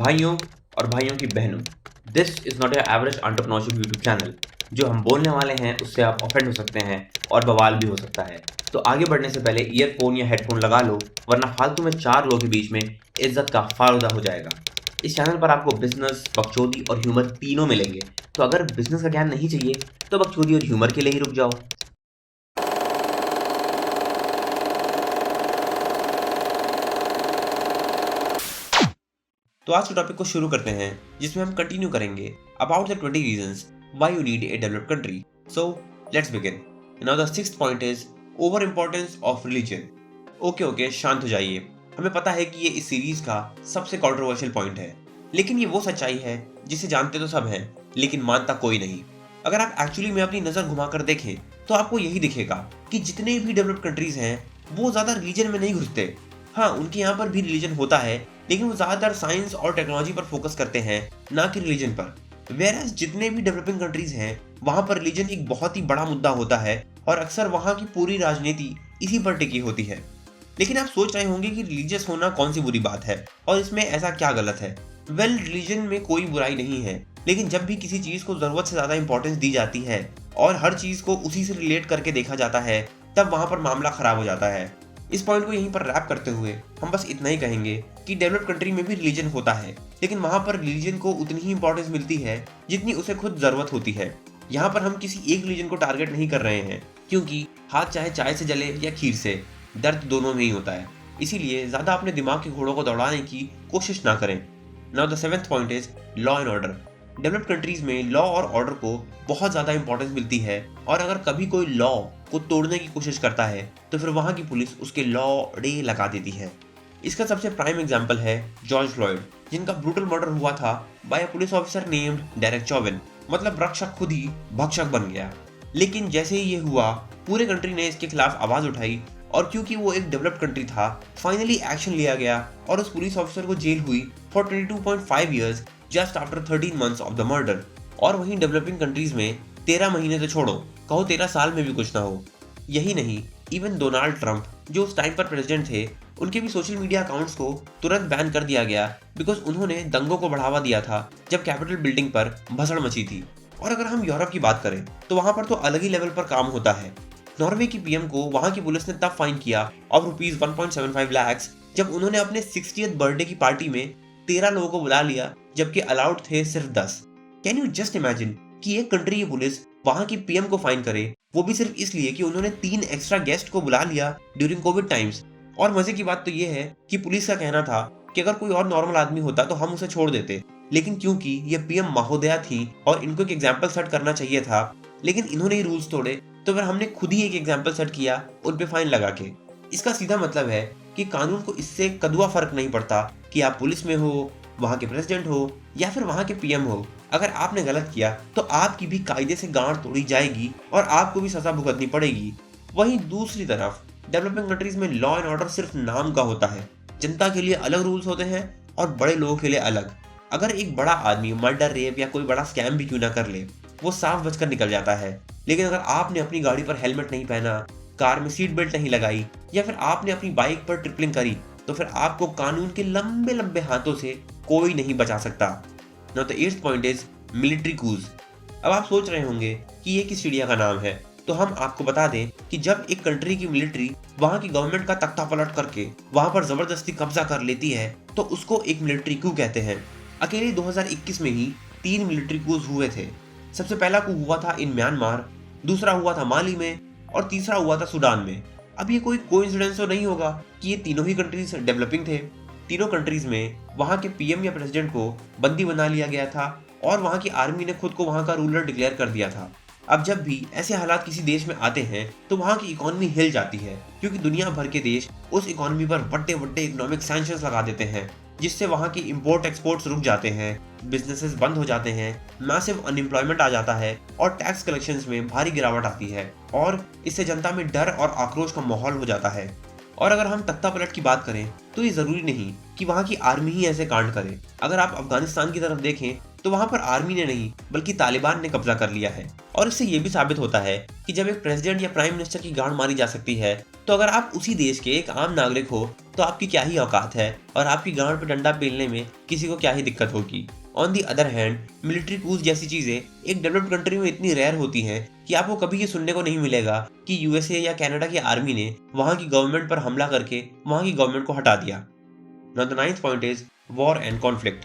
भाइयों और भाइयों की बहनों, this is not a average entrepreneurship YouTube channel. जो हम बोलने वाले हैं उससे आप ऑफेंड हो सकते हैं और बवाल भी हो सकता है। तो आगे बढ़ने से पहले ईयरफोन या हेडफोन लगा लो, वरना फालतू में चार लोगों के बीच में इज्जत का फालूदा हो जाएगा। इस चैनल पर आपको बिजनेस, बकचोदी और ह्यूमर तीनों मिलेंगे। तो अगर बिजनेस का ज्ञान नहीं चाहिए तो बकचोदी और ह्यूमर के लिए ही रुक जाओ। तो आज के टॉपिक को शुरू करते हैं, जिसमें हम कंटिन्यू करेंगे about the 20 reasons why you need a developed country. So let's begin. Now the sixth point is over importance of religion. Okay, शांत हो जाइए। हमें पता है कि ये इस सीरीज का सबसे कंट्रोवर्शियल पॉइंट है, लेकिन ये वो सच्चाई है जिसे जानते तो सब हैं, लेकिन मानता कोई नहीं। अगर आप एक्चुअली में अपनी नजर घुमाकर देखें तो आपको यही दिखेगा कि जितने भी डेवलप्ड कंट्रीज हैं वो ज्यादा रिलीजन में नहीं घुसते। हाँ, उनके यहाँ पर भी रिलीजन होता है, लेकिन वो ज्यादातर साइंस और टेक्नोलॉजी पर फोकस करते हैं, ना कि रिलीजन पर। वेयरएज जितने भी डेवलपिंग कंट्रीज हैं वहां पर रिलीजन एक बहुत ही बड़ा मुद्दा होता है और अक्सर वहां की पूरी राजनीति इसी पर टिकी होती है। लेकिन आप सोच रहे होंगे कि रिलीजियस होना कौन सी बुरी बात है और इसमें ऐसा क्या गलत है। रिलीजन में कोई बुराई नहीं है, लेकिन जब भी किसी चीज को जरूरत से ज्यादा इंपॉर्टेंस दी जाती है और हर चीज को उसी से रिलेट करके देखा जाता है, तब वहां पर मामला खराब हो जाता है। इस पॉइंट को यहीं पर रैप करते हुए हम बस इतना ही कहेंगे कि डेवलप्ड कंट्री में भी रिलीजन होता है, लेकिन वहां पर रिलीजन को उतनी ही इंपॉर्टेंस मिलती है जितनी उसे खुद जरूरत होती है। यहाँ पर हम किसी एक रिलीजन को टारगेट नहीं कर रहे हैं, क्योंकि हाथ चाहे चाय से जले या खीर से, दर्द दोनों में ही होता है। इसीलिए ज्यादा अपने दिमाग के घोड़ों को दौड़ाने की कोशिश ना करें। Now the seventh point is law and order. Developed countries में लॉ और ऑर्डर को बहुत ज्यादा इंपॉर्टेंस मिलती है, और अगर कभी कोई लॉ को तोड़ने की कोशिश करता है तो फिर वहां की पुलिस उसके लॉ डे लगा देती है। इसका सबसे प्राइम एग्जांपल है जॉर्ज फ्लॉयड, जिनका ब्रूटल मर्डर हुआ था by a police officer named Derek Chauvin. मतलब रक्षक खुद ही भक्षक बन गया। लेकिन जैसे ही ये हुआ, पूरे कंट्री ने इसके खिलाफ आवाज उठाई, और क्योंकि वो एक डेवलप्ड कंट्री था, फाइनली एक्शन लिया गया और उस पुलिस ऑफिसर को जेल हुई for 22.5 years just after 13 months of the murder. और वहीं डेवलपिंग कंट्रीज में 13 महीने तो छोड़ो, कहो 13 साल में भी कुछ ना हो। यही नहीं, इवन डोनाल्ड ट्रंप जो उस टाइम पर प्रेसिडेंट थे, उनके भी सोशल मीडिया अकाउंट्स को तुरंत बैन कर दिया गया, बिकॉज उन्होंने दंगों को बढ़ावा दिया था जब कैपिटल बिल्डिंग पर भसड़ मची थी। और अगर हम यूरोप की बात करें तो वहां पर तो अलग ही लेवल पर काम होता है। नॉर्वे की पीएम को वहां की पुलिस ने तब फाइन किया ऑफ रुपीज 1.75 लाख जब उन्होंने अपने 60th बर्थडे की पार्टी में 13 लोगों को बुला लिया, जबकि अलाउड थे सिर्फ 10। कैन यू जस्ट इमेजिन कि एक कंट्री की पुलिस वहां की पीएम को फाइन करे, वो भी सिर्फ इसलिए कि उन्होंने 3 एक्स्ट्रा गेस्ट को बुला लिया ड्यूरिंग कोविड टाइम्स। और मजे की बात तो ये है कि पुलिस का कहना था कि अगर कोई और नॉर्मल आदमी होता तो हम उसे छोड़ देते, लेकिन क्योंकि ये पीएम महोदया थी और इनको एक एग्जाम्पल सेट करना चाहिए था, लेकिन इन्होंने ही रूल्स तोड़े, तो फिर हमने खुद ही एक एग्जाम्पल सेट किया उन पे फाइन लगा के। इसका सीधा मतलब है कि कानून को इससे कदुआ फर्क नहीं पड़ता कि आप पुलिस में हो, वहां के प्रेसिडेंट हो या फिर वहां के पीएम हो। अगर आपने गलत किया तो आपकी भी कायदे से गांड तोड़ी जाएगी और आपको भी सजा भुगतनी पड़ेगी। वहीं दूसरी तरफ डेवलपिंग कंट्रीज में लॉ एंड ऑर्डर सिर्फ नाम का होता है। जनता के लिए अलग रूल्स होते हैं और बड़े लोगों के लिए अलग। अगर एक बड़ा आदमी मर्डर, रेप या कोई बड़ा स्कैम भी क्यों ना कर ले, वो साफ बचकर निकल जाता है। लेकिन अगर आपने अपनी गाड़ी पर हेलमेट नहीं पहना, कार में सीट बेल्ट नहीं लगाई या फिर आपने अपनी बाइक पर ट्रिपलिंग करी, तो फिर आपको कानून के लंबे लंबे हाथों से कोई नहीं बचा सकता। Now the 8th point is military coup. अब आप सोच रहे होंगे कि ये किस चिड़िया का नाम है, तो हम आपको बता दें कि जब एक कंट्री की मिलिट्री वहां की गवर्नमेंट का तख्ता पलट करके वहां पर जबरदस्ती कब्जा कर लेती है, तो उसको एक मिलिट्री कू कहते हैं। अकेले 2021 में ही 3 मिलिट्री कूज हुए थे। सबसे पहला कू हुआ था इन म्यांमार, दूसरा हुआ था माली में और तीसरा हुआ था सूडान में। अब ये कोई कोइंसिडेंस तो नहीं होगा कि ये तीनों ही कंट्रीज डेवलपिंग थे। तीनों कंट्रीज में वहां के पीएम या प्रेसिडेंट को बंदी बना लिया गया था और वहां की आर्मी ने खुद को वहां का रूलर डिक्लेयर कर दिया था। अब जब भी ऐसे हालात किसी देश में आते हैं तो वहां की इकोनॉमी हिल जाती है, क्योंकि दुनिया भर के देश उस इकोनॉमी पर बड़े बड़े इकोनॉमिक सैंक्शंस लगा देते हैं, जिससे वहां की इंपोर्ट एक्सपोर्ट्स रुक जाते हैं, बिजनेसेस बंद हो जाते हैं, मैसिव अनएम्प्लॉयमेंट आ जाता है और टैक्स कलेक्शंस में भारी गिरावट आती है, और इससे जनता में डर और आक्रोश का माहौल हो जाता है। और अगर हम तख्ता पलट की बात करें तो ये जरूरी नहीं कि वहाँ की आर्मी ही ऐसे कांड करे। अगर आप अफगानिस्तान की तरफ देखें तो वहाँ पर आर्मी ने नहीं बल्कि तालिबान ने कब्जा कर लिया है। और इससे ये भी साबित होता है कि जब एक प्रेसिडेंट या प्राइम मिनिस्टर की गांड मारी जा सकती है तो अगर आप उसी देश के एक आम नागरिक हो तो आपकी क्या ही औकात है और आपकी गांड पे डंडा पेलने में किसी को क्या ही दिक्कत होगी। On the other hand, military coup जैसी चीजें एक डेवलप्ड कंट्री में इतनी रेयर होती हैं कि आपको कभी ये सुनने को नहीं मिलेगा कि यूएसए या कनाडा की आर्मी ने वहां की गवर्नमेंट पर हमला करके वहां की गवर्नमेंट को हटा दिया। Now the 9th point is war and conflict.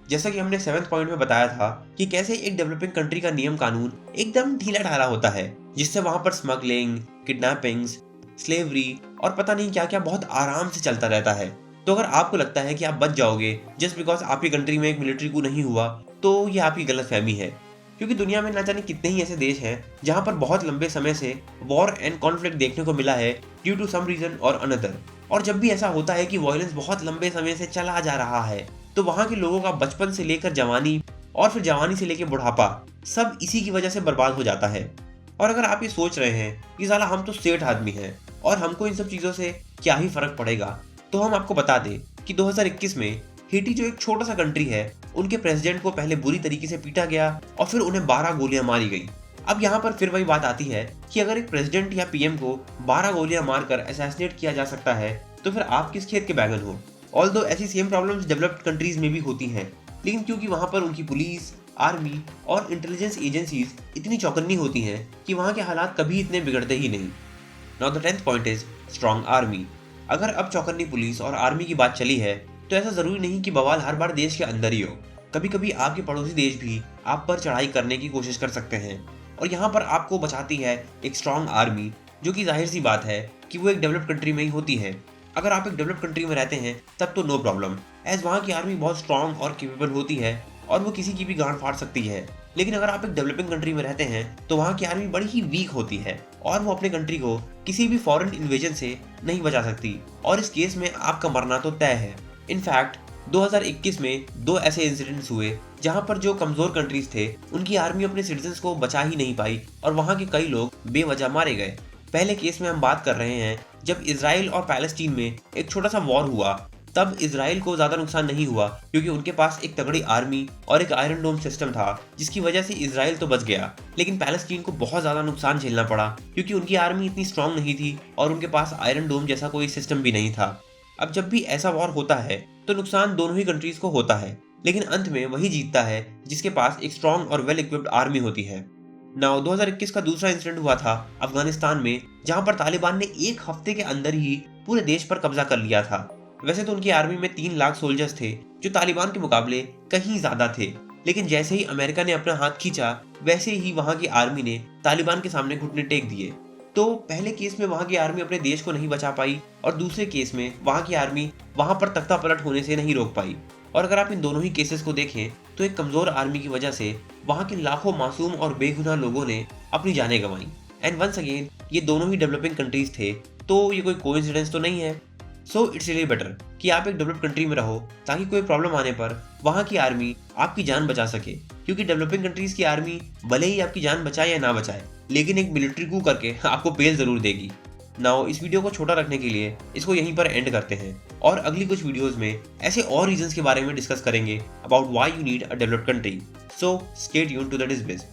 जैसा कि हमने 7th पॉइंट में बताया था कि कैसे एक डेवलपिंग कंट्री का नियम कानून एकदम ढीला ढाला होता है, जिससे वहां पर स्मगलिंग, किडनैपिंग्स, स्लेवरी और पता नहीं क्या क्या बहुत आराम से चलता रहता है। तो अगर आपको लगता है कि आप बच जाओगे जस्ट बिकॉज आपकी कंट्री में एक मिलिट्री कू नहीं हुआ तो ये आपकी गलतफहमी है, क्योंकि दुनिया में ना जाने कितने ही ऐसे देश हैं जहां पर बहुत लंबे समय से वॉर एंड कॉन्फ्लिक्ट देखने को मिला है ड्यू टू सम रीजन और अनदर। और जब भी ऐसा होता है कि वायलेंस बहुत लंबे समय से चला जा रहा है तो वहां के लोगों का बचपन से लेकर जवानी और फिर जवानी से लेकर बुढ़ापा सब इसी की वजह से बर्बाद हो जाता है। और अगर आप ये सोच रहे हैं कि साला हम तो सेठ आदमी हैं और हमको इन सब चीजों से क्या ही फर्क पड़ेगा, तो हम आपको बता दें कि 2021 में हेटी जो एक छोटा सा कंट्री है, उनके प्रेसिडेंट को पहले बुरी तरीके से पीटा गया और फिर उन्हें 12 गोलियां मारी गई। अब यहाँ पर फिर वही बात आती है कि अगर एक प्रेसिडेंट या पीएम को 12 गोलियां मारकर असैसिनेट किया जा सकता है तो फिर आप किस खेत के बैगन हो। ऑल्दो ऐसी सेम प्रॉब्लम्स डेवलप्ड कंट्रीज में भी होती हैं, लेकिन क्योंकि वहाँ पर उनकी पुलिस, आर्मी और इंटेलिजेंस एजेंसीज इतनी चौकन्नी होती हैं कि वहाँ के हालात कभी इतने बिगड़ते ही नहीं। Now the 10th point is strong army. अगर अब चौकन्नी पुलिस और आर्मी की बात चली है तो ऐसा जरूरी नहीं कि बवाल हर बार देश के अंदर ही हो। कभी कभी आपके पड़ोसी देश भी आप पर चढ़ाई करने की कोशिश कर सकते हैं और यहाँ पर आपको बचाती है एक स्ट्रॉन्ग आर्मी, जो कि जाहिर सी बात है कि वो एक डेवलप्ड कंट्री में ही होती है। अगर आप एक डेवलप्ड कंट्री में रहते हैं तब तो नो प्रॉब्लम, एज वहाँ की आर्मी बहुत स्ट्रॉन्ग और केपेबल होती है और वो किसी की भी गांड फाड़ सकती है। लेकिन अगर आप एक डेवलपिंग कंट्री में रहते हैं तो वहाँ की आर्मी बड़ी ही वीक होती है और वो अपने कंट्री को किसी भी फॉरेन इन्वेजन से नहीं बचा सकती और इस केस में आपका मरना तो तय है। इनफैक्ट 2021 में 2 ऐसे इंसिडेंट्स हुए जहां पर जो कमजोर कंट्रीज थे उनकी आर्मी अपने सिटीजन्स को बचा ही नहीं पाई और वहां के कई लोग बेवजह मारे गए। पहले केस में हम बात कर रहे हैं जब इजराइल और पैलेस्टीन में एक छोटा सा वॉर हुआ, तब इजराइल को ज्यादा नुकसान नहीं हुआ क्योंकि उनके पास एक तगड़ी आर्मी और एक आयरन डोम सिस्टम था, जिसकी वजह से इजराइल तो बच गया। लेकिन पैलेस्टीन को बहुत ज्यादा नुकसान झेलना पड़ा क्योंकि उनकी आर्मी इतनी स्ट्रांग नहीं थी और उनके पास आयरन डोम जैसा कोई सिस्टम भी नहीं था। अब जब भी ऐसा वॉर होता है तो नुकसान दोनों ही कंट्रीज को होता है, लेकिन अंत में वही जीतता है जिसके पास एक स्ट्रॉन्ग और वेल इक्विप्ड आर्मी होती है। नाउ 2021 का दूसरा इंसिडेंट हुआ था अफगानिस्तान में, जहां पर तालिबान ने एक हफ्ते के अंदर ही पूरे देश पर कब्जा कर लिया था। वैसे तो उनकी आर्मी में 3 लाख सोल्जर्स थे जो तालिबान के मुकाबले कहीं ज्यादा थे, लेकिन जैसे ही अमेरिका ने अपना हाथ खींचा वैसे ही वहां की आर्मी ने तालिबान के सामने घुटने टेक दिए। तो पहले केस में वहां की आर्मी अपने देश को नहीं बचा पाई और दूसरे केस में वहां की आर्मी वहां पर तख्ता पलट होने से नहीं रोक पाई। और अगर आप इन दोनों ही केसेस को देखें तो एक कमजोर आर्मी की वजह से वहां के लाखों मासूम और बेगुनाह लोगों ने अपनी जानें गंवाई। एंड वंस अगेन ये दोनों ही डेवलपिंग कंट्रीज थे, तो ये कोई कोइंसिडेंस तो नहीं है। सो इट्स रियली बेटर कि आप एक डेवलप्ड कंट्री में रहो ताकि कोई प्रॉब्लम आने पर वहां की आर्मी आपकी जान बचा सके, क्योंकि डेवलपिंग कंट्रीज की आर्मी भले ही आपकी जान बचाए या ना बचाए लेकिन एक मिलिट्री कू करके आपको पेल जरूर देगी। नाउ इस वीडियो को छोटा रखने के लिए इसको यहीं पर एंड करते हैं और अगली कुछ वीडियोस में ऐसे और रीजंस के बारे में डिस्कस करेंगे about why you need a developed country. So stay tuned to the डिस्बिज।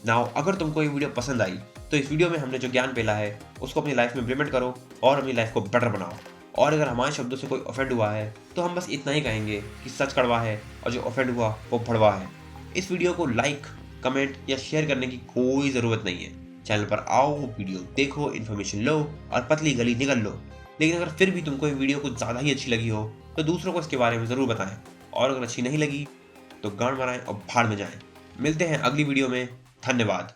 नाउ अगर तुमको ये वीडियो पसंद आई तो इस वीडियो में हमने जो ज्ञान पेला है उसको अपनी लाइफ में इम्प्लीमेंट करो और अपनी लाइफ को बेटर बनाओ। और अगर हमारे शब्दों से कोई ऑफेंड हुआ है तो हम बस इतना ही कहेंगे कि सच कड़वा है और जो ऑफेंड हुआ वो भड़वा है। इस वीडियो को लाइक, कमेंट या शेयर करने की कोई ज़रूरत नहीं है। चैनल पर आओ, वीडियो देखो, इन्फॉर्मेशन लो और पतली गली निकल लो। लेकिन अगर फिर भी तुमको ये वीडियो कुछ ज़्यादा ही अच्छी लगी हो तो दूसरों को इसके बारे में ज़रूर बताएं, और अगर अच्छी नहीं लगी तो गांड माराएं और भाड़ में जाएं। मिलते हैं अगली वीडियो में। धन्यवाद।